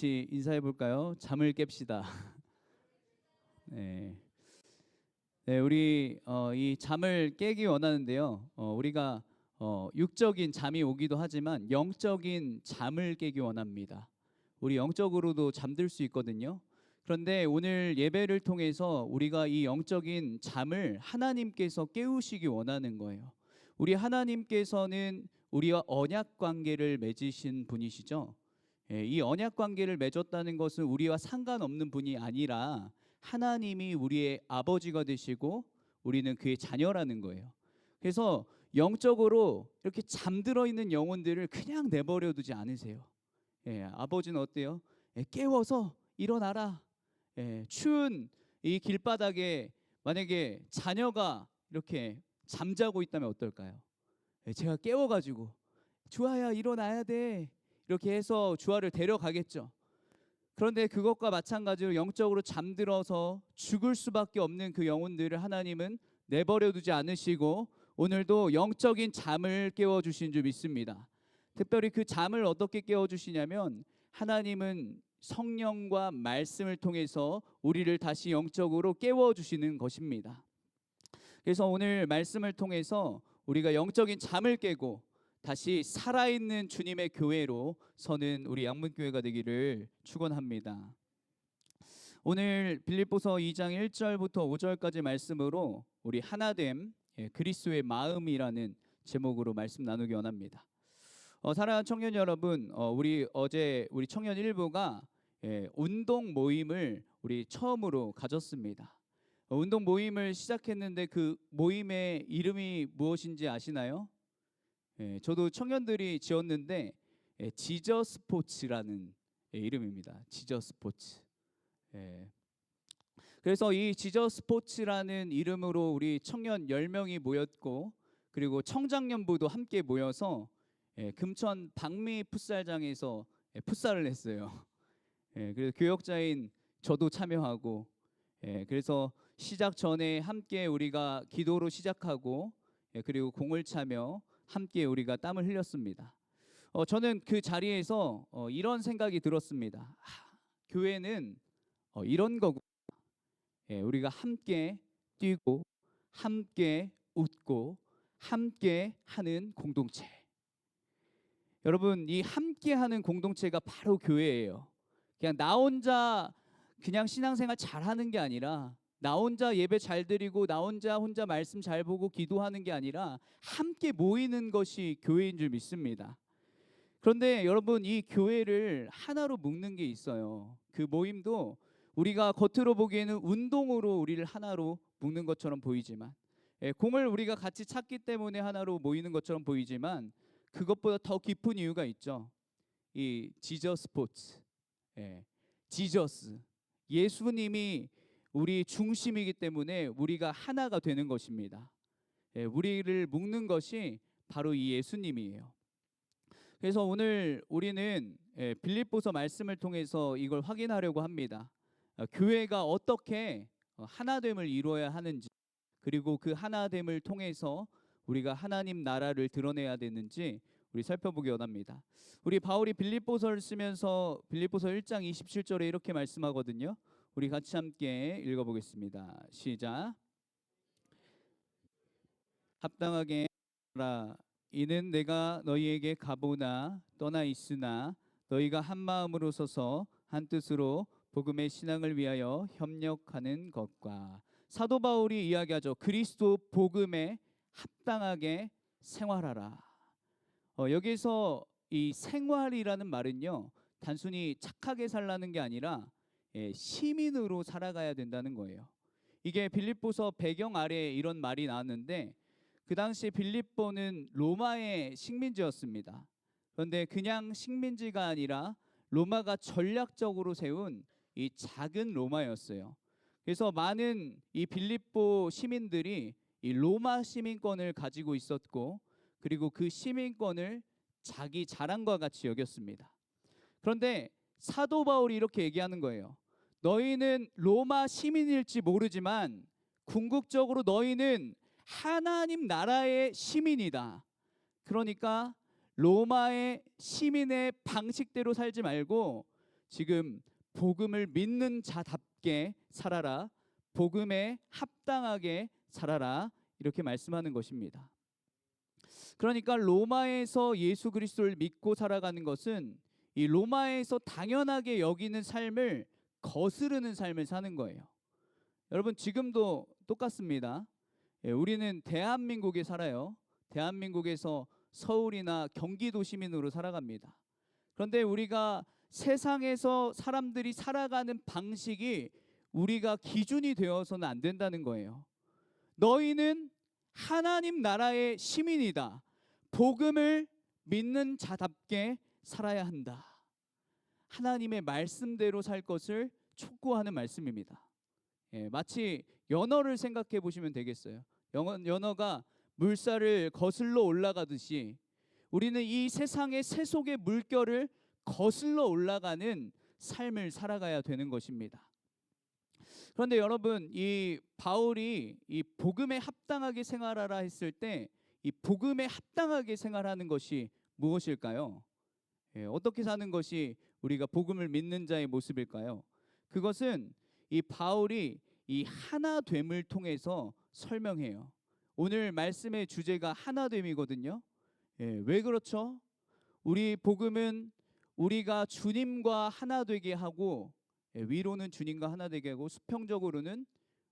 같이 인사해 볼까요? 잠을 깹시다. 네. 네, 우리 이 잠을 깨기 원하는데요. 우리가 육적인 잠이 오기도 하지만 영적인 잠을 깨기 원합니다. 우리 영적으로도 잠들 수 있거든요. 그런데 오늘 예배를 통해서 우리가 이 영적인 잠을 하나님께서 깨우시기 원하는 거예요. 우리 하나님께서는 우리와 언약 관계를 맺으신 분이시죠. 예, 이 언약 관계를 맺었다는 것은 우리와 상관없는 분이 아니라 하나님이 우리의 아버지가 되시고 우리는 그의 자녀라는 거예요. 그래서 영적으로 이렇게 잠들어 있는 영혼들을 그냥 내버려 두지 않으세요. 예, 아버지는 어때요? 예, 깨워서 일어나라. 예, 추운 이 길바닥에 만약에 자녀가 이렇게 잠자고 있다면 어떨까요? 예, 제가 깨워가지고 주아야 일어나야 돼 이렇게 해서 주아를 데려가겠죠. 그런데 그것과 마찬가지로 영적으로 잠들어서 죽을 수밖에 없는 그 영혼들을 하나님은 내버려 두지 않으시고 오늘도 영적인 잠을 깨워주신 줄 믿습니다. 특별히 그 잠을 어떻게 깨워주시냐면 하나님은 성령과 말씀을 통해서 우리를 다시 영적으로 깨워주시는 것입니다. 그래서 오늘 말씀을 통해서 우리가 영적인 잠을 깨고 다시 살아있는 주님의 교회로 서는 우리 양문교회가 되기를 축원합니다. 오늘 빌립보서 2장 1절부터 5절까지 말씀으로 우리 하나됨, 그리스도의 마음이라는 제목으로 말씀 나누기 원합니다. 사랑하는 청년 여러분, 우리 어제 우리 청년 일부가 운동 모임을 우리 처음으로 가졌습니다. 운동 모임을 시작했는데 그 모임의 이름이 무엇인지 아시나요? 저도 청년들이 지었는데 지저 스포츠라는 이름입니다. 지저 스포츠. 그래서 이 지저 스포츠라는 이름으로 우리 청년 10명이 모였고 그리고 청장년부도 함께 모여서 금천 박미 풋살장에서 풋살을 했어요. 그래서 교역자인 저도 참여하고 그래서 시작 전에 함께 우리가 기도로 시작하고 그리고 공을 차며 함께 우리가 땀을 흘렸습니다. 저는 그 자리에서 이런 생각이 들었습니다. 교회는 이런 거구나. 우리가 함께 뛰고 함께 웃고 함께 하는 공동체. 여러분, 이 함께 하는 공동체가 바로 교회예요. 그냥 나 혼자 그냥 신앙생활 잘하는 게 아니라 나 혼자 예배 잘 드리고 나 혼자 말씀 잘 보고 기도하는 게 아니라 함께 모이는 것이 교회인 줄 믿습니다. 그런데 여러분, 이 교회를 하나로 묶는 게 있어요. 그 모임도 우리가 겉으로 보기에는 운동으로 우리를 하나로 묶는 것처럼 보이지만 공을 우리가 같이 찾기 때문에 하나로 모이는 것처럼 보이지만 그것보다 더 깊은 이유가 있죠. 이 지저 스포츠, 지저스, 예수님이 우리 중심이기 때문에 우리가 하나가 되는 것입니다. 우리를 묶는 것이 바로 이 예수님이에요. 그래서 오늘 우리는 빌립보서 말씀을 통해서 이걸 확인하려고 합니다. 교회가 어떻게 하나됨을 이루어야 하는지 그리고 그 하나됨을 통해서 우리가 하나님 나라를 드러내야 되는지 우리 살펴보기 원합니다. 우리 바울이 빌립보서를 쓰면서 빌립보서 1장 27절에 이렇게 말씀하거든요. 우리 같이 함께 읽어보겠습니다. 시작. 합당하게 하라. 이는 내가 너희에게 가보나 떠나 있으나 너희가 한 마음으로 서서 한 뜻으로 복음의 신앙을 위하여 협력하는 것과 사도 바울이 이야기하죠. 그리스도 복음에 합당하게 생활하라. 여기서 이 생활이라는 말은요, 단순히 착하게 살라는 게 아니라 시민으로 살아가야 된다는 거예요. 이게 빌립보서 배경 아래에 이런 말이 나왔는데 그 당시 빌립보는 로마의 식민지였습니다. 그런데 그냥 식민지가 아니라 로마가 전략적으로 세운 이 작은 로마였어요. 그래서 많은 이 빌립보 시민들이 이 로마 시민권을 가지고 있었고 그리고 그 시민권을 자기 자랑과 같이 여겼습니다. 그런데 사도 바울이 이렇게 얘기하는 거예요. 너희는 로마 시민일지 모르지만 궁극적으로 너희는 하나님 나라의 시민이다. 그러니까 로마의 시민의 방식대로 살지 말고 지금 복음을 믿는 자답게 살아라, 복음에 합당하게 살아라, 이렇게 말씀하는 것입니다. 그러니까 로마에서 예수 그리스도를 믿고 살아가는 것은 이 로마에서 당연하게 여기는 삶을 거스르는 삶을 사는 거예요. 여러분, 지금도 똑같습니다. 우리는 대한민국에 살아요. 대한민국에서 서울이나 경기도 시민으로 살아갑니다. 그런데 우리가 세상에서 사람들이 살아가는 방식이 우리가 기준이 되어서는 안 된다는 거예요. 너희는 하나님 나라의 시민이다. 복음을 믿는 자답게 살아야 한다. 하나님의 말씀대로 살 것을 촉구하는 말씀입니다. 마치 연어를 생각해 보시면 되겠어요. 연어가 물살을 거슬러 올라가듯이 우리는 이 세상의 세속의 물결을 거슬러 올라가는 삶을 살아가야 되는 것입니다. 그런데 여러분, 이 바울이 이 복음에 합당하게 생활하라 했을 때 이 복음에 합당하게 생활하는 것이 무엇일까요? 어떻게 사는 것이 우리가 복음을 믿는 자의 모습일까요? 그것은 이 바울이 이 하나됨을 통해서 설명해요. 오늘 말씀의 주제가 하나됨이거든요. 왜 그렇죠? 우리 복음은 우리가 주님과 하나 되게 하고, 위로는 주님과 하나 되게 하고, 수평적으로는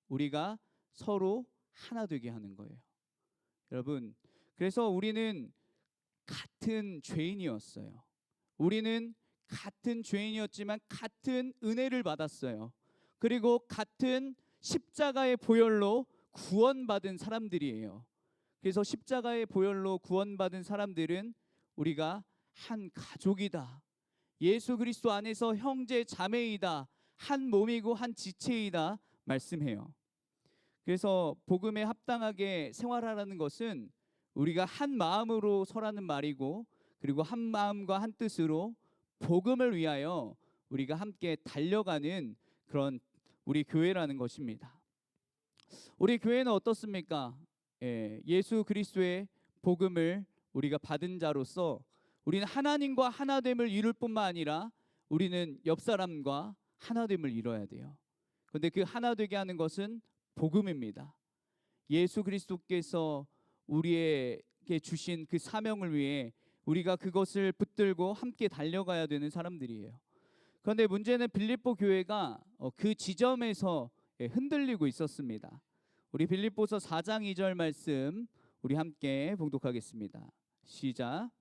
우리가 서로 하나 되게 하는 거예요. 여러분, 그래서 우리는 같은 죄인이었어요. 우리는 같은 죄인이었지만 같은 은혜를 받았어요. 그리고 같은 십자가의 보혈로 구원받은 사람들이에요. 그래서 십자가의 보혈로 구원받은 사람들은 우리가 한 가족이다. 예수 그리스도 안에서 형제 자매이다. 한 몸이고 한 지체이다 말씀해요. 그래서 복음에 합당하게 생활하라는 것은 우리가 한 마음으로 서라는 말이고, 그리고 한 마음과 한 뜻으로 복음을 위하여 우리가 함께 달려가는 그런 우리 교회라는 것입니다. 우리 교회는 어떻습니까? 예수 그리스도의 복음을 우리가 받은 자로서 우리는 하나님과 하나됨을 이룰 뿐만 아니라 우리는 옆 사람과 하나됨을 이뤄야 돼요. 그런데 그 하나 되게 하는 것은 복음입니다. 예수 그리스도께서 우리에게 주신 그 사명을 위해 우리가 그것을 붙들고 함께 달려가야 되는 사람들이에요. 그런데 문제는 빌립보 교회가 그 지점에서 흔들리고 있었습니다. 우리 빌립보서 4장 2절 말씀 우리 함께 봉독하겠습니다. 시작.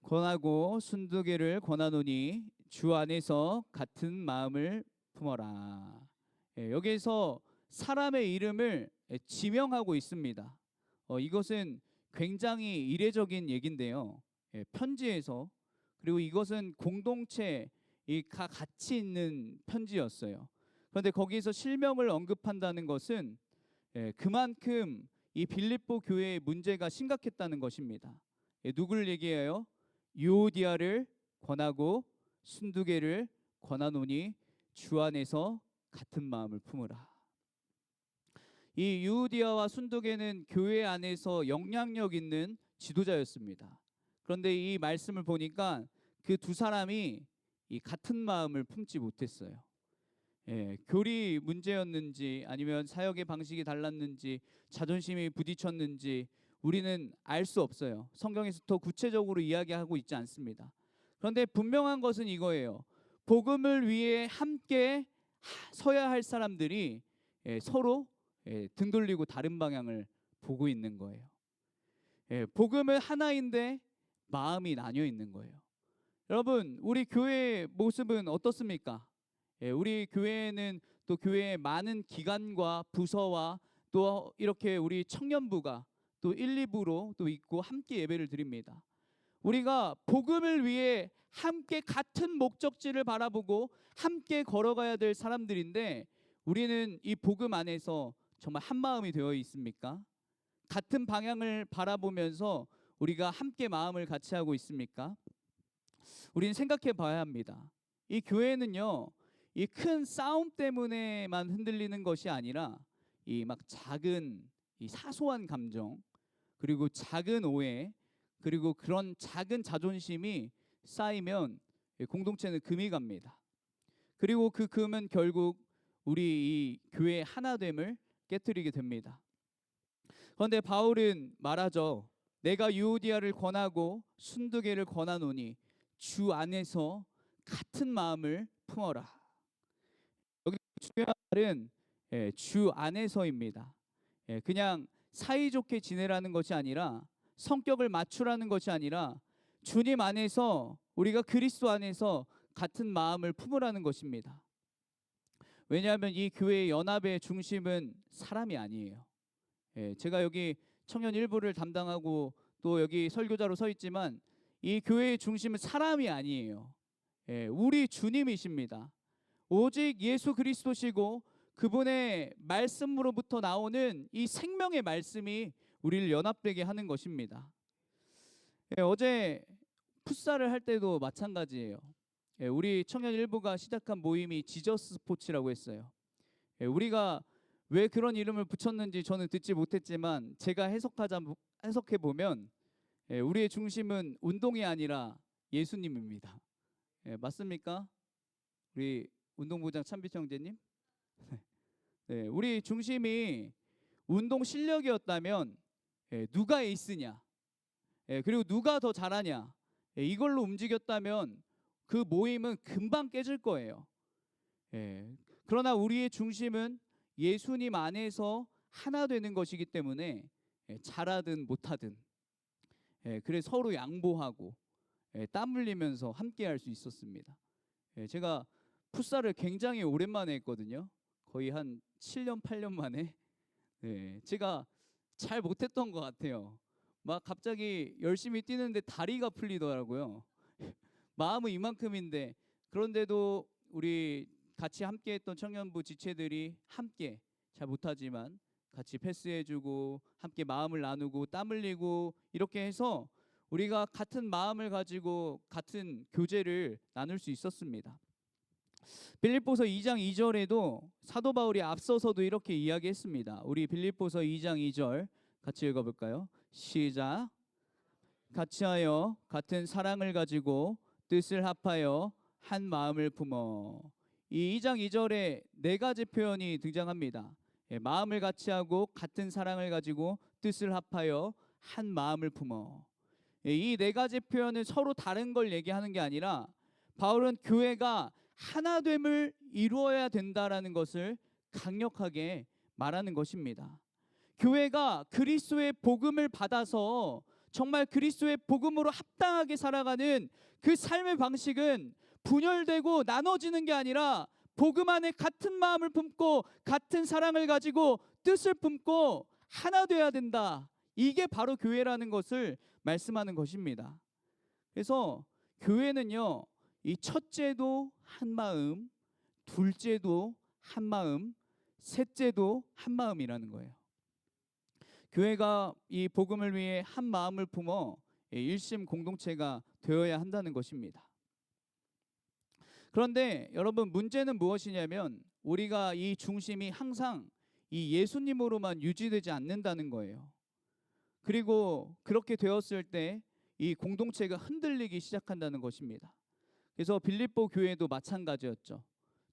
권하고 순두개를 권하노니 주 안에서 같은 마음을 품어라. 여기에서 사람의 이름을 지명하고 있습니다. 이것은 굉장히 이례적인 얘기인데요. 편지에서, 그리고 이것은 공동체가 같이 있는 편지였어요. 그런데 거기에서 실명을 언급한다는 것은 그만큼 이 빌립보 교회의 문제가 심각했다는 것입니다. 누구를 얘기해요? 유오디아를 권하고 순두개를 권하노니 주 안에서 같은 마음을 품으라. 이 유오디아와 순두개는 교회 안에서 영향력 있는 지도자였습니다. 그런데 이 말씀을 보니까 그 두 사람이 이 같은 마음을 품지 못했어요. 교리 문제였는지 아니면 사역의 방식이 달랐는지 자존심이 부딪혔는지 우리는 알 수 없어요. 성경에서 더 구체적으로 이야기하고 있지 않습니다. 그런데 분명한 것은 이거예요. 복음을 위해 함께 서야 할 사람들이 서로 등 돌리고 다른 방향을 보고 있는 거예요. 복음은 하나인데 마음이 나뉘어 있는 거예요. 여러분, 우리 교회의 모습은 어떻습니까? 우리 교회에는 또 교회의 많은 기관과 부서와 또 이렇게 우리 청년부가 또 1, 2부로 또 있고 함께 예배를 드립니다. 우리가 복음을 위해 함께 같은 목적지를 바라보고 함께 걸어가야 될 사람들인데 우리는 이 복음 안에서 정말 한 마음이 되어 있습니까? 같은 방향을 바라보면서 우리가 함께 마음을 같이 하고 있습니까? 우리는 생각해 봐야 합니다. 이 교회는요, 이 큰 싸움 때문에만 흔들리는 것이 아니라 이 막 작은 이 사소한 감정, 그리고 작은 오해, 그리고 그런 작은 자존심이 쌓이면 공동체는 금이 갑니다. 그리고 그 금은 결국 우리 이 교회의 하나됨을 깨뜨리게 됩니다. 그런데 바울은 말하죠. 내가 유오디아를 권하고 순두개를 권하노니 주 안에서 같은 마음을 품어라. 여기 중요한 말은 주 안에서입니다. 그냥 사이좋게 지내라는 것이 아니라, 성격을 맞추라는 것이 아니라, 주님 안에서, 우리가 그리스도 안에서 같은 마음을 품으라는 것입니다. 왜냐하면 이 교회의 연합의 중심은 사람이 아니에요. 제가 여기 청년 일부를 담당하고 또 여기 설교자로 서 있지만 이 교회의 중심은 사람이 아니에요. 우리 주님이십니다. 오직 예수 그리스도시고 그분의 말씀으로부터 나오는 이 생명의 말씀이 우리를 연합되게 하는 것입니다. 어제 풋살을 할 때도 마찬가지예요. 우리 청년 일부가 시작한 모임이 지저스 스포츠라고 했어요. 우리가 왜 그런 이름을 붙였는지 저는 듣지 못했지만 제가 해석해 보면 우리의 중심은 운동이 아니라 예수님입니다. 맞습니까? 우리 운동부장 찬비치 형제님? 네, 우리 중심이 운동 실력이었다면 누가 에이스냐, 그리고 누가 더 잘하냐, 이걸로 움직였다면 그 모임은 금방 깨질 거예요. 그러나 우리의 중심은 예수님 안에서 하나 되는 것이기 때문에 잘하든 못하든 그래서 서로 양보하고 땀 흘리면서 함께 할 수 있었습니다. 제가 풋살을 굉장히 오랜만에 했거든요. 거의 한 7년 8년 만에. 제가 잘 못했던 것 같아요. 막 갑자기 열심히 뛰는데 다리가 풀리더라고요. 마음은 이만큼인데, 그런데도 우리 같이 함께했던 청년부 지체들이 함께, 잘 못하지만 같이 패스해주고 함께 마음을 나누고 땀 흘리고 이렇게 해서 우리가 같은 마음을 가지고 같은 교제를 나눌 수 있었습니다. 빌립보서 2장 2절에도 사도 바울이 앞서서도 이렇게 이야기했습니다. 우리 빌립보서 2장 2절 같이 읽어볼까요? 시작. 같이 하여 같은 사랑을 가지고 뜻을 합하여 한 마음을 품어. 이 2장 2절에 네 가지 표현이 등장합니다. 마음을 같이 하고 같은 사랑을 가지고 뜻을 합하여 한 마음을 품어. 이 네 가지 표현은 서로 다른 걸 얘기하는 게 아니라 바울은 교회가 하나됨을 이루어야 된다라는 것을 강력하게 말하는 것입니다. 교회가 그리스도의 복음을 받아서 정말 그리스도의 복음으로 합당하게 살아가는 그 삶의 방식은 분열되고 나눠지는 게 아니라 복음 안에 같은 마음을 품고 같은 사랑을 가지고 뜻을 품고 하나 돼야 된다. 이게 바로 교회라는 것을 말씀하는 것입니다. 그래서 교회는요, 이 첫째도 한 마음, 둘째도 한 마음, 셋째도 한 마음이라는 거예요. 교회가 이 복음을 위해 한 마음을 품어 일심 공동체가 되어야 한다는 것입니다. 그런데 여러분, 문제는 무엇이냐면 우리가 이 중심이 항상 이 예수님으로만 유지되지 않는다는 거예요. 그리고 그렇게 되었을 때 이 공동체가 흔들리기 시작한다는 것입니다. 그래서 빌립보 교회도 마찬가지였죠.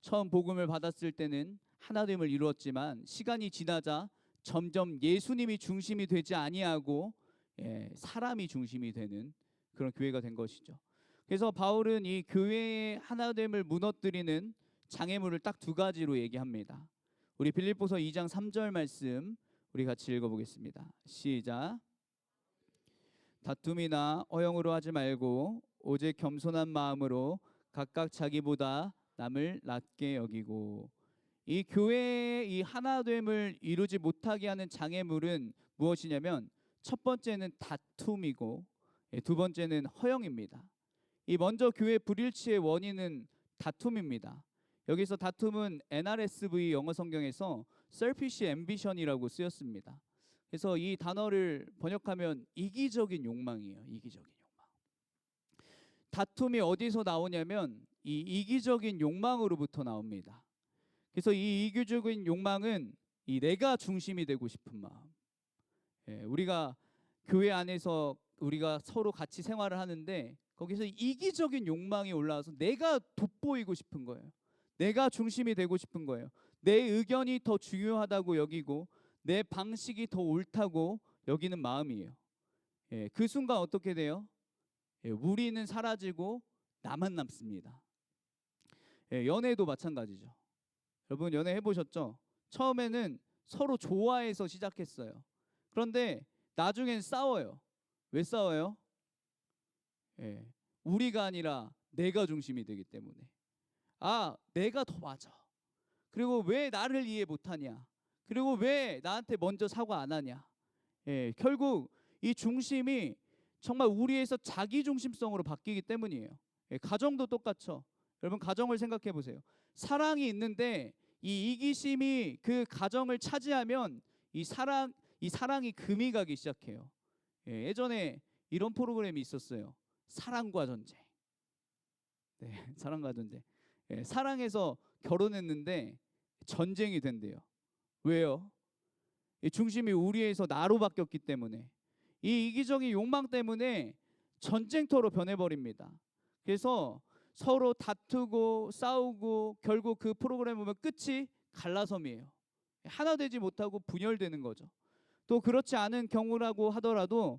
처음 복음을 받았을 때는 하나됨을 이루었지만 시간이 지나자 점점 예수님이 중심이 되지 아니하고 사람이 중심이 되는 그런 교회가 된 것이죠. 그래서 바울은 이 교회의 하나됨을 무너뜨리는 장애물을 딱 두 가지로 얘기합니다. 우리 빌립보서 2장 3절 말씀 우리 같이 읽어보겠습니다. 시작. 다툼이나 어영으로 하지 말고 오직 겸손한 마음으로 각각 자기보다 남을 낮게 여기고. 이 교회의 이 하나됨을 이루지 못하게 하는 장애물은 무엇이냐면 첫 번째는 다툼이고 두 번째는 허영입니다. 이 먼저 교회 불일치의 원인은 다툼입니다. 여기서 다툼은 NRSV 영어 성경에서 selfish ambition이라고 쓰였습니다. 그래서 이 단어를 번역하면 이기적인 욕망이에요. 이기적인 욕망. 다툼이 어디서 나오냐면 이 이기적인 욕망으로부터 나옵니다. 그래서 이 이기적인 욕망은 이 내가 중심이 되고 싶은 마음. 우리가 교회 안에서 우리가 서로 같이 생활을 하는데 거기서 이기적인 욕망이 올라와서 내가 돋보이고 싶은 거예요. 내가 중심이 되고 싶은 거예요. 내 의견이 더 중요하다고 여기고 내 방식이 더 옳다고 여기는 마음이에요. 예, 그 순간 어떻게 돼요? 예, 우리는 사라지고 나만 남습니다. 예, 연애도 마찬가지죠. 여러분 연애 해보셨죠? 처음에는 서로 좋아해서 시작했어요. 그런데 나중엔 싸워요. 왜 싸워요? 예, 우리가 아니라 내가 중심이 되기 때문에. 아, 내가 더 맞아. 그리고 왜 나를 이해 못하냐? 그리고 왜 나한테 먼저 사과 안 하냐? 예, 결국 이 중심이 정말 우리에서 자기 중심성으로 바뀌기 때문이에요. 예, 가정도 똑같죠. 여러분 가정을 생각해 보세요. 사랑이 있는데 이 이기심이 그 가정을 차지하면 이 사랑이 금이 가기 시작해요. 예, 예전에 이런 프로그램이 있었어요. 사랑과 전쟁. 네, 사랑과 전쟁. 예, 사랑해서 결혼했는데 전쟁이 된대요. 왜요? 이 중심이 우리에서 나로 바뀌었기 때문에. 이 이기적인 욕망 때문에 전쟁터로 변해버립니다. 그래서 서로 다투고 싸우고 결국 그 프로그램 보면 끝이 갈라섬이에요. 하나 되지 못하고 분열되는 거죠. 또 그렇지 않은 경우라고 하더라도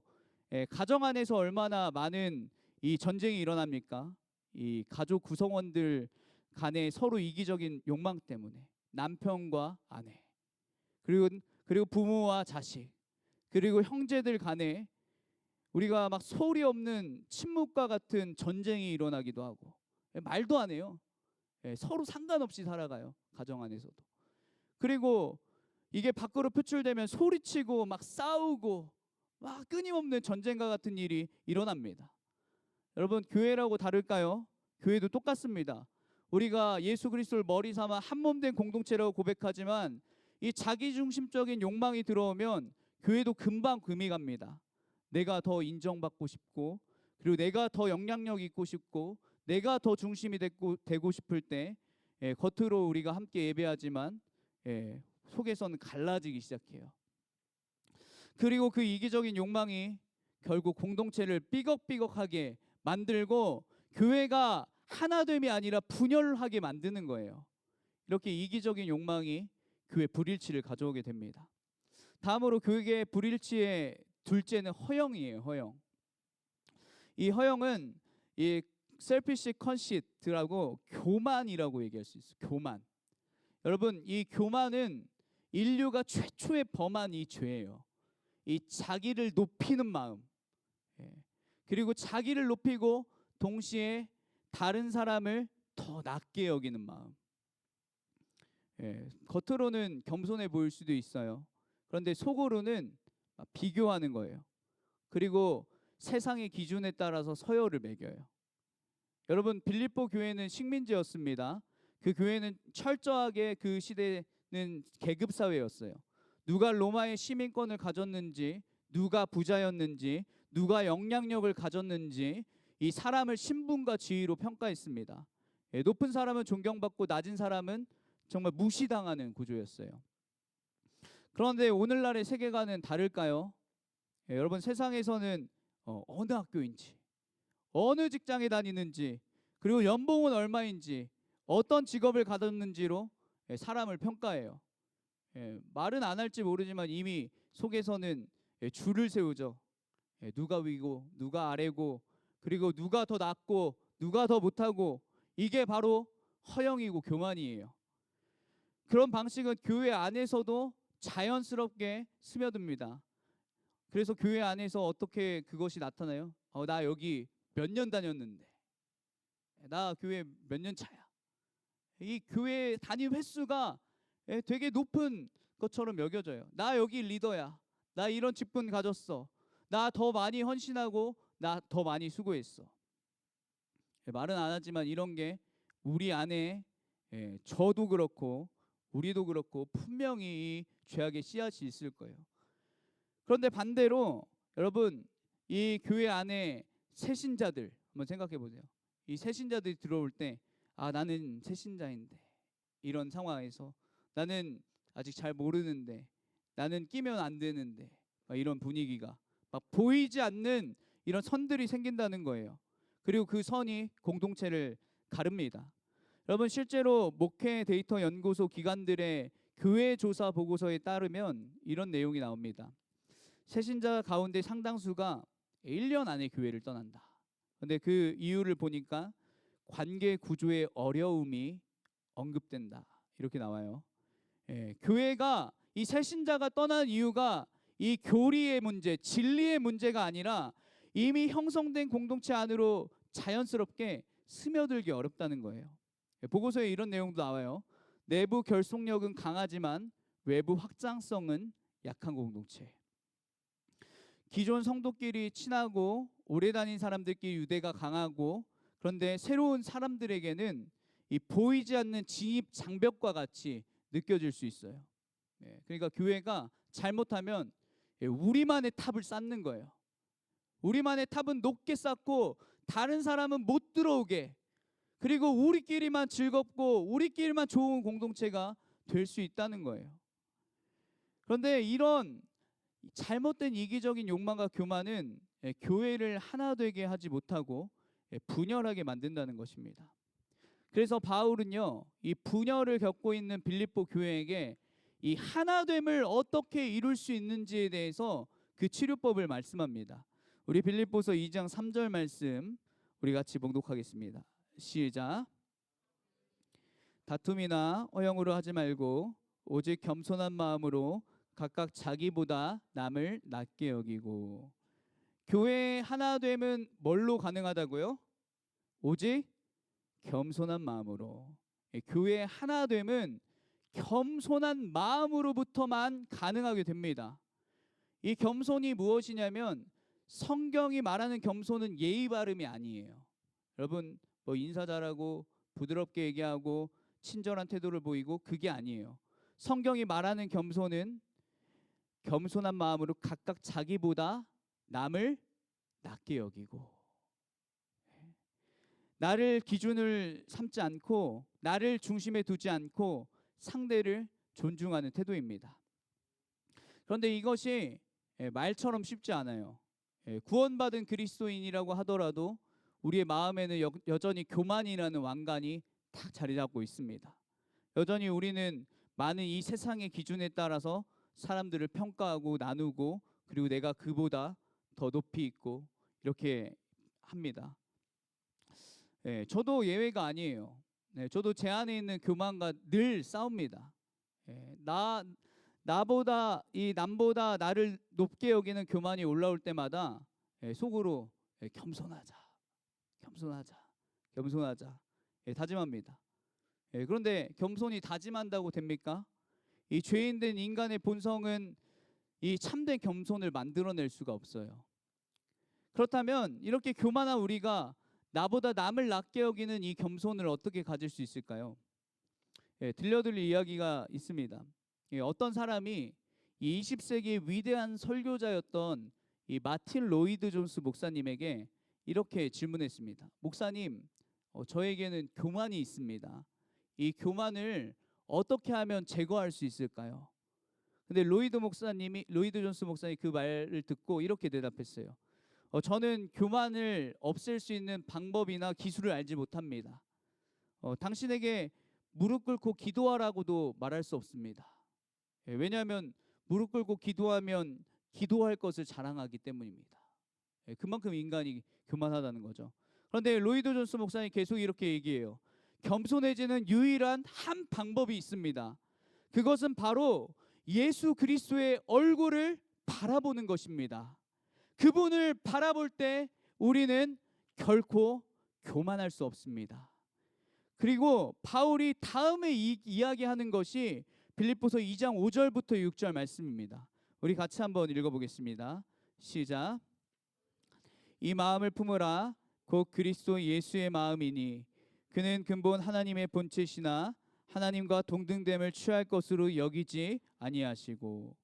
가정 안에서 얼마나 많은 이 전쟁이 일어납니까? 이 가족 구성원들 간에 서로 이기적인 욕망 때문에 남편과 아내 그리고 부모와 자식 그리고 형제들 간에 우리가 막 소리 없는 침묵과 같은 전쟁이 일어나기도 하고 말도 안 해요. 서로 상관없이 살아가요. 가정 안에서도. 그리고 이게 밖으로 표출되면 소리치고 막 싸우고 막 끊임없는 전쟁과 같은 일이 일어납니다. 여러분 교회라고 다를까요? 교회도 똑같습니다. 우리가 예수 그리스도를 머리 삼아 한 몸 된 공동체라고 고백하지만 이 자기중심적인 욕망이 들어오면 교회도 금방 금이 갑니다. 내가 더 인정받고 싶고 그리고 내가 더 영향력 있고 싶고 내가 더 중심이 되고 싶을 때 겉으로 우리가 함께 예배하지만 속에서는 갈라지기 시작해요. 그리고 그 이기적인 욕망이 결국 공동체를 삐걱삐걱하게 만들고 교회가 하나됨이 아니라 분열하게 만드는 거예요. 이렇게 이기적인 욕망이 교회 불일치를 가져오게 됩니다. 다음으로 교회 불일치의 둘째는 허영이에요. 허영. 이 허영은 이 selfish conceit라고 교만이라고 얘기할 수 있어요. 교만. 여러분 이 교만은 인류가 최초의 범한 이 죄예요. 이 자기를 높이는 마음. 그리고 자기를 높이고 동시에 다른 사람을 더 낮게 여기는 마음. 겉으로는 겸손해 보일 수도 있어요. 그런데 속으로는 비교하는 거예요. 그리고 세상의 기준에 따라서 서열을 매겨요. 여러분 빌립보 교회는 식민지였습니다. 그 교회는 철저하게 그 시대는 계급 사회였어요. 누가 로마의 시민권을 가졌는지, 누가 부자였는지, 누가 영향력을 가졌는지 이 사람을 신분과 지위로 평가했습니다. 높은 사람은 존경받고 낮은 사람은 정말 무시당하는 구조였어요. 그런데 오늘날의 세계관은 다를까요? 여러분 세상에서는 어느 학교인지, 어느 직장에 다니는지, 그리고 연봉은 얼마인지, 어떤 직업을 가졌는지로 사람을 평가해요. 말은 안 할지 모르지만 이미 속에서는 줄을 세우죠. 누가 위고 누가 아래고 그리고 누가 더 낫고 누가 더 못하고 이게 바로 허영이고 교만이에요. 그런 방식은 교회 안에서도 자연스럽게 스며듭니다. 그래서 교회 안에서 어떻게 그것이 나타나요? 나 여기 몇 년 다녔는데 나 교회 몇 년 차야. 이 교회 담임 횟수가 되게 높은 것처럼 여겨져요. 나 여기 리더야. 나 이런 직분 가졌어. 나 더 많이 헌신하고 나 더 많이 수고했어. 말은 안 하지만 이런 게 우리 안에 저도 그렇고 우리도 그렇고 분명히 이 죄악의 씨앗이 있을 거예요. 그런데 반대로 여러분 이 교회 안에 새신자들 한번 생각해 보세요. 이 새신자들이 들어올 때 나는 새신자인데 이런 상황에서 나는 아직 잘 모르는데 나는 끼면 안 되는데 이런 분위기가 막 보이지 않는 이런 선들이 생긴다는 거예요. 그리고 그 선이 공동체를 가릅니다. 여러분, 실제로 목회 데이터 연구소 기관들의 교회 조사 보고서에 따르면 이런 내용이 나옵니다. 새신자 가운데 상당수가 1년 안에 교회를 떠난다. 근데 그 이유를 보니까 관계 구조의 어려움이 언급된다. 이렇게 나와요. 교회가 이 새신자가 떠난 이유가 이 교리의 문제, 진리의 문제가 아니라 이미 형성된 공동체 안으로 자연스럽게 스며들기 어렵다는 거예요. 보고서에 이런 내용도 나와요. 내부 결속력은 강하지만 외부 확장성은 약한 공동체. 기존 성도끼리 친하고 오래 다닌 사람들끼리 유대가 강하고, 그런데 새로운 사람들에게는 이 보이지 않는 진입 장벽과 같이 느껴질 수 있어요. 그러니까 교회가 잘못하면 우리만의 탑을 쌓는 거예요. 우리만의 탑은 높게 쌓고 다른 사람은 못 들어오게, 그리고 우리끼리만 즐겁고 우리끼리만 좋은 공동체가 될 수 있다는 거예요. 그런데 이런 잘못된 이기적인 욕망과 교만은 교회를 하나 되게 하지 못하고 분열하게 만든다는 것입니다. 그래서 바울은요, 이 분열을 겪고 있는 빌립보 교회에게 이 하나됨을 어떻게 이룰 수 있는지에 대해서 그 치료법을 말씀합니다. 우리 빌립보서 2장 3절 말씀 우리 같이 봉독하겠습니다. 시작. 다툼이나 어영으로 하지 말고 오직 겸손한 마음으로 각각 자기보다 남을 낮게 여기고. 교회의 하나됨은 뭘로 가능하다고요? 오직 겸손한 마음으로. 교회의 하나됨은 겸손한 마음으로부터만 가능하게 됩니다. 이 겸손이 무엇이냐면 성경이 말하는 겸손은 예의 바름이 아니에요. 여러분, 뭐 인사 잘하고 부드럽게 얘기하고 친절한 태도를 보이고, 그게 아니에요. 성경이 말하는 겸손은 겸손한 마음으로 각각 자기보다 남을 낮게 여기고, 나를 기준을 삼지 않고 나를 중심에 두지 않고 상대를 존중하는 태도입니다. 그런데 이것이 말처럼 쉽지 않아요. 구원받은 그리스도인이라고 하더라도 우리의 마음에는 여전히 교만이라는 왕관이 딱 자리 잡고 있습니다. 여전히 우리는 많은 이 세상의 기준에 따라서 사람들을 평가하고 나누고, 그리고 내가 그보다 더 높이 있고 이렇게 합니다. 저도 예외가 아니에요. 저도 제 안에 있는 교만과 늘 싸웁니다. 나보다 이 남보다 나를 높게 여기는 교만이 올라올 때마다 속으로 겸손하자, 겸손하자, 겸손하자 다짐합니다. 그런데 겸손이 다짐한다고 됩니까? 이 죄인된 인간의 본성은 이 참된 겸손을 만들어낼 수가 없어요. 그렇다면 이렇게 교만한 우리가 나보다 남을 낮게 여기는 이 겸손을 어떻게 가질 수 있을까요? 들려드릴 이야기가 있습니다. 어떤 사람이 이 20세기의 위대한 설교자였던 이 마틴 로이드 존스 목사님에게 이렇게 질문했습니다. 목사님, 저에게는 교만이 있습니다. 이 교만을 어떻게 하면 제거할 수 있을까요? 근데 로이드 존스 목사님이 그 말을 듣고 이렇게 대답했어요. 저는 교만을 없앨 수 있는 방법이나 기술을 알지 못합니다. 당신에게 무릎 꿇고 기도하라고도 말할 수 없습니다. 왜냐하면 무릎 꿇고 기도하면 기도할 것을 자랑하기 때문입니다. 그만큼 인간이 교만하다는 거죠. 그런데 로이드 존스 목사님 계속 이렇게 얘기해요. 겸손해지는 유일한 한 방법이 있습니다. 그것은 바로 예수 그리스도의 얼굴을 바라보는 것입니다. 그분을 바라볼 때 우리는 결코 교만할 수 없습니다. 그리고 바울이 다음에 이야기하는 것이 빌립보서 2장 5절부터 6절 말씀입니다. 우리 같이 한번 읽어보겠습니다. 시작. 이 마음을 품으라. 곧 그리스도 예수의 마음이니 그는 근본 하나님의 본체시나 하나님과 동등됨을 취할 것으로 여기지 아니하시고.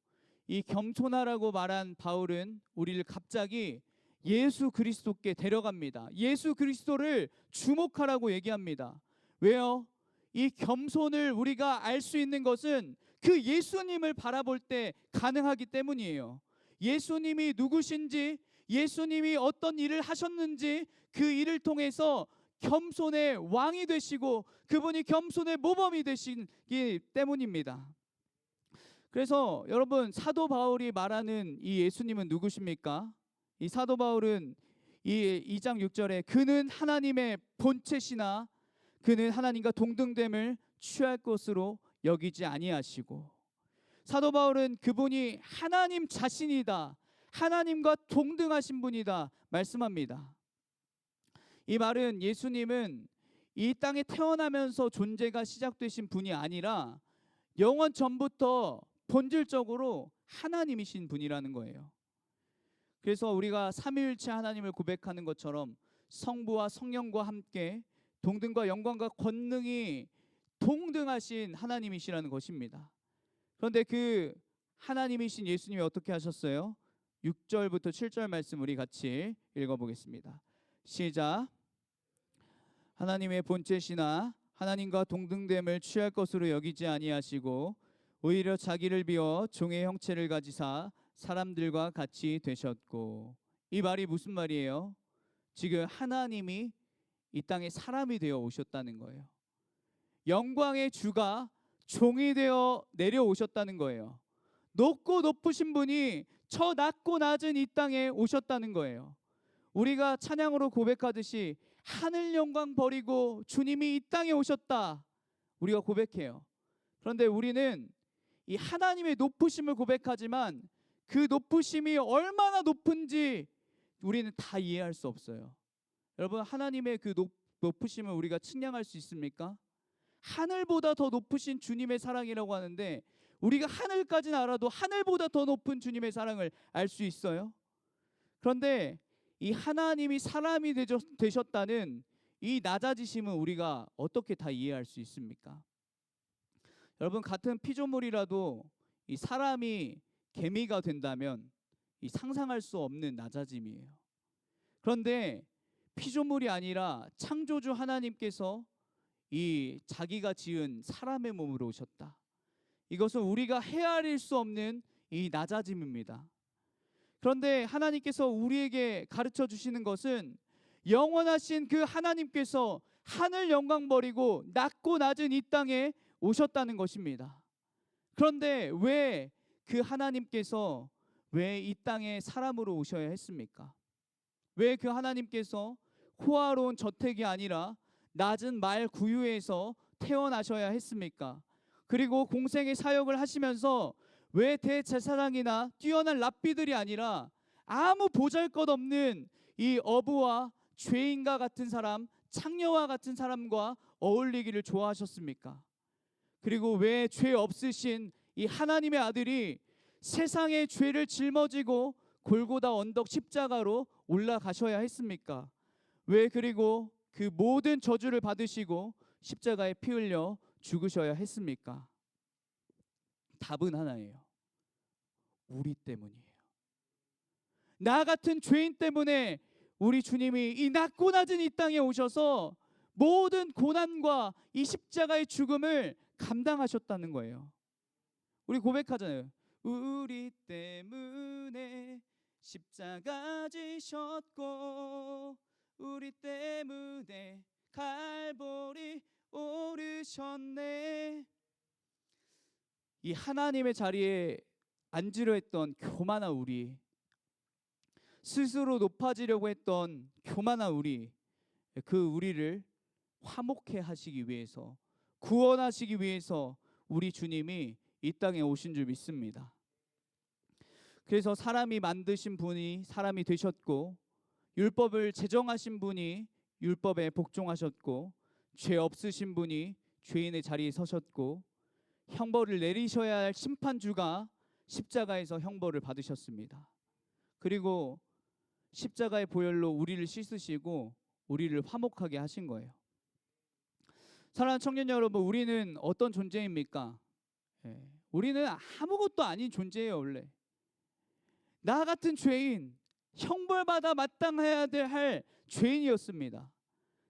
이 겸손하라고 말한 바울은 우리를 갑자기 예수 그리스도께 데려갑니다. 예수 그리스도를 주목하라고 얘기합니다. 왜요? 이 겸손을 우리가 알 수 있는 것은 그 예수님을 바라볼 때 가능하기 때문이에요. 예수님이 누구신지, 예수님이 어떤 일을 하셨는지 그 일을 통해서 겸손의 왕이 되시고 그분이 겸손의 모범이 되시기 때문입니다. 그래서 여러분, 사도 바울이 말하는 이 예수님은 누구십니까? 이 사도 바울은 이 2장 6절에 그는 하나님의 본체시나 그는 하나님과 동등됨을 취할 것으로 여기지 아니하시고, 사도 바울은 그분이 하나님 자신이다, 하나님과 동등하신 분이다 말씀합니다. 이 말은 예수님은 이 땅에 태어나면서 존재가 시작되신 분이 아니라 영원 전부터 본질적으로 하나님이신 분이라는 거예요. 그래서 우리가 삼위일체 하나님을 고백하는 것처럼 성부와 성령과 함께 동등과 영광과 권능이 동등하신 하나님이시라는 것입니다. 그런데 그 하나님이신 예수님이 어떻게 하셨어요? 6절부터 7절 말씀 우리 같이 읽어보겠습니다. 시작. 하나님의 본체시나 하나님과 동등됨을 취할 것으로 여기지 아니하시고 오히려 자기를 비워 종의 형체를 가지사 사람들과 같이 되셨고. 이 말이 무슨 말이에요? 지금 하나님이 이 땅에 사람이 되어 오셨다는 거예요. 영광의 주가 종이 되어 내려오셨다는 거예요. 높고 높으신 분이 저 낮고 낮은 이 땅에 오셨다는 거예요. 우리가 찬양으로 고백하듯이 하늘 영광 버리고 주님이 이 땅에 오셨다, 우리가 고백해요. 그런데 우리는 이 하나님의 높으심을 고백하지만 그 높으심이 얼마나 높은지 우리는 다 이해할 수 없어요. 여러분, 하나님의 그 높으심을 우리가 측량할 수 있습니까? 하늘보다 더 높으신 주님의 사랑이라고 하는데 우리가 하늘까지는 알아도 하늘보다 더 높은 주님의 사랑을 알 수 있어요? 그런데 이 하나님이 사람이 되셨다는 이 낮아지심은 우리가 어떻게 다 이해할 수 있습니까? 여러분, 같은 피조물이라도 이 사람이 개미가 된다면 이 상상할 수 없는 낮아짐이에요. 그런데 피조물이 아니라 창조주 하나님께서 이 자기가 지은 사람의 몸으로 오셨다. 이것은 우리가 헤아릴 수 없는 이 낮아짐입니다. 그런데 하나님께서 우리에게 가르쳐 주시는 것은 영원하신 그 하나님께서 하늘 영광 버리고 낮고 낮은 이 땅에 오셨다는 것입니다. 그런데 왜 그 하나님께서 왜 이 땅에 사람으로 오셔야 했습니까? 왜 그 하나님께서 호화로운 저택이 아니라 낮은 말 구유에서 태어나셔야 했습니까? 그리고 공생의 사역을 하시면서 왜 대제사장이나 뛰어난 랍비들이 아니라 아무 보잘것없는 이 어부와 죄인과 같은 사람, 창녀와 같은 사람과 어울리기를 좋아하셨습니까? 그리고 왜 죄 없으신 이 하나님의 아들이 세상의 죄를 짊어지고 골고다 언덕 십자가로 올라가셔야 했습니까? 왜 그리고 그 모든 저주를 받으시고 십자가에 피 흘려 죽으셔야 했습니까? 답은 하나예요. 우리 때문이에요. 나 같은 죄인 때문에 우리 주님이 이 낮고 낮은 이 땅에 오셔서 모든 고난과 이 십자가의 죽음을 감당하셨다는 거예요. 우리 고백하잖아요. 우리 때문에 십자가 지셨고 우리 때문에 갈보리 오르셨네. 이 하나님의 자리에 앉으려 했던 교만한 우리, 스스로 높아지려고 했던 교만한 우리, 그 우리를 화목해 하시기 위해서, 구원하시기 위해서 우리 주님이 이 땅에 오신 줄 믿습니다. 그래서 사람이 만드신 분이 사람이 되셨고, 율법을 제정하신 분이 율법에 복종하셨고, 죄 없으신 분이 죄인의 자리에 서셨고, 형벌을 내리셔야 할 심판주가 십자가에서 형벌을 받으셨습니다. 그리고 십자가의 보혈로 우리를 씻으시고 우리를 화목하게 하신 거예요. 사랑하는 청년 여러분, 우리는 어떤 존재입니까? 우리는 아무것도 아닌 존재예요. 원래 나 같은 죄인, 형벌받아 마땅해야 할 죄인이었습니다.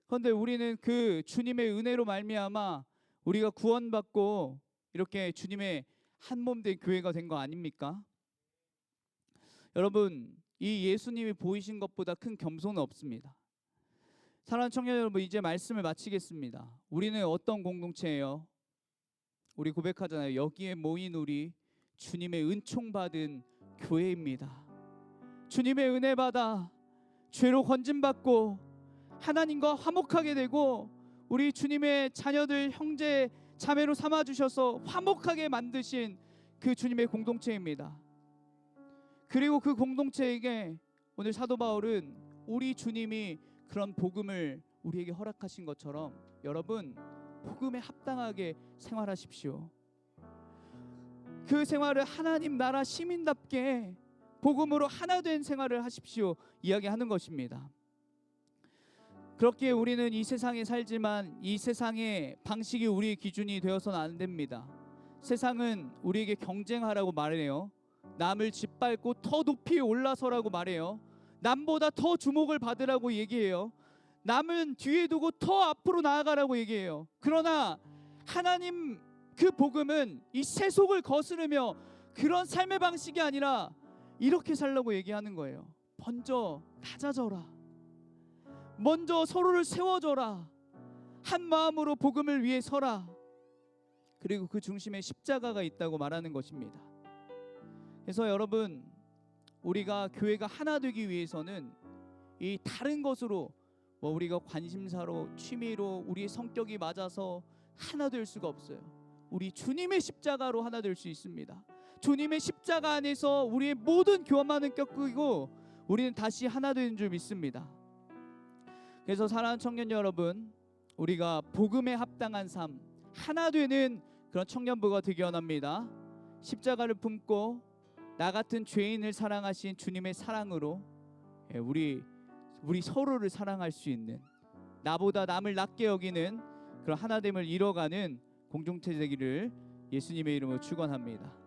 그런데 우리는 그 주님의 은혜로 말미암아 우리가 구원받고 이렇게 주님의 한 몸 된 교회가 된 거 아닙니까? 여러분, 이 예수님이 보이신 것보다 큰 겸손은 없습니다. 사랑하는 청년 여러분, 이제 말씀을 마치겠습니다. 우리는 어떤 공동체예요? 우리 고백하잖아요. 여기에 모인 우리 주님의 은총 받은 교회입니다. 주님의 은혜 받아 죄로 건짐받고 하나님과 화목하게 되고 우리 주님의 자녀들 형제 자매로 삼아주셔서 화목하게 만드신 그 주님의 공동체입니다. 그리고 그 공동체에게 오늘 사도 바울은 우리 주님이 그런 복음을 우리에게 허락하신 것처럼 여러분 복음에 합당하게 생활하십시오. 그 생활을 하나님 나라 시민답게 복음으로 하나 된 생활을 하십시오 이야기하는 것입니다. 그렇기에 우리는 이 세상에 살지만 이 세상의 방식이 우리의 기준이 되어서는 안 됩니다. 세상은 우리에게 경쟁하라고 말해요. 남을 짓밟고 더 높이 올라서라고 말해요. 남보다 더 주목을 받으라고 얘기해요. 남은 뒤에 두고 더 앞으로 나아가라고 얘기해요. 그러나 하나님 그 복음은 이 세속을 거스르며 그런 삶의 방식이 아니라 이렇게 살라고 얘기하는 거예요. 먼저 낮아져라. 먼저 서로를 세워줘라. 한 마음으로 복음을 위해 서라. 그리고 그 중심에 십자가가 있다고 말하는 것입니다. 그래서 여러분 우리가 교회가 하나 되기 위해서는 이 다른 것으로 우리가 관심사로 취미로 우리의 성격이 맞아서 하나 될 수가 없어요. 우리 주님의 십자가로 하나 될 수 있습니다. 주님의 십자가 안에서 우리의 모든 교만은 꺾이고 우리는 다시 하나 되는 줄 믿습니다. 그래서 사랑하는 청년 여러분, 우리가 복음에 합당한 삶, 하나 되는 그런 청년부가 되기 원합니다. 십자가를 품고 나 같은 죄인을 사랑하신 주님의 사랑으로 우리 서로를 사랑할 수 있는, 나보다 남을 낮게 여기는 그런 하나됨을 이뤄가는 공동체 되기를 예수님의 이름으로 축원합니다.